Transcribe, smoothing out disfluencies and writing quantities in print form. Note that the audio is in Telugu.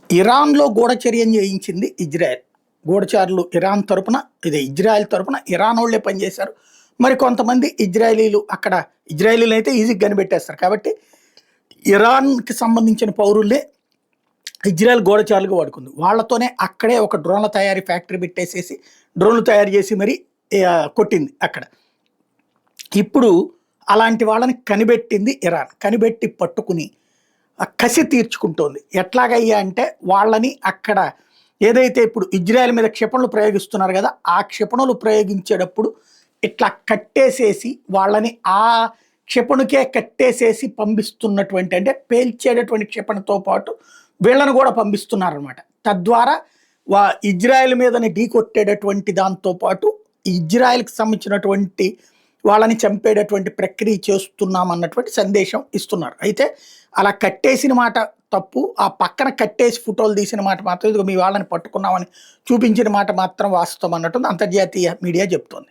ఇరాన్‌లో గూఢచర్యం చేయించింది ఇజ్రాయెల్. గూఢచారులు ఇరాన్ తరపున, ఇజ్రాయెల్ తరపున ఇరానోళ్ళే పనిచేశారు. మరి కొంతమంది ఇజ్రాయేలీలు అక్కడ ఇజ్రాయేలీలైతే ఈజీగా కనిపెట్టేస్తారు. కాబట్టి ఇరాన్‌కి సంబంధించిన పౌరులే ఇజ్రాయెల్ గూఢచారులుగా వాడుకుంది. వాళ్ళతోనే అక్కడే ఒక డ్రోన్ల తయారీ ఫ్యాక్టరీ పెట్టేసేసి డ్రోన్లు తయారు చేసి మరి కొట్టింది అక్కడ. ఇప్పుడు అలాంటి వాళ్ళని కనిపెట్టింది ఇరాన్. కనిపెట్టి పట్టుకుని కసి తీర్చుకుంటోంది. ఎట్లాగయ్యా అంటే వాళ్ళని అక్కడ ఏదైతే ఇప్పుడు ఇజ్రాయెల్ మీద క్షిపణులు ప్రయోగిస్తున్నారు కదా, ఆ క్షిపణులు ప్రయోగించేటప్పుడు ఇట్లా కట్టేసేసి వాళ్ళని ఆ క్షిపణుకే కట్టేసేసి పంపిస్తున్నటువంటి, అంటే పేల్చేటటువంటి క్షిపణితో పాటు వీళ్ళను కూడా పంపిస్తున్నారనమాట. తద్వారా ఇజ్రాయెల్ మీదని ఢీకొట్టేటటువంటి దాంతో పాటు ఇజ్రాయెల్కి సంబంధించినటువంటి వాళ్ళని చంపేటటువంటి ప్రక్రియ చేస్తున్నామన్నటువంటి సందేశం ఇస్తున్నారు. అయితే అలా కట్టేసిన మాట తప్పు, ఆ పక్కన కట్టేసి ఫోటోలు తీసిన మాట మాత్రం ఇదిగో మీ వాళ్ళని పట్టుకున్నామని చూపించిన మాట మాత్రం వాస్తవం అన్నట్టు అంతర్జాతీయ మీడియా చెప్తోంది.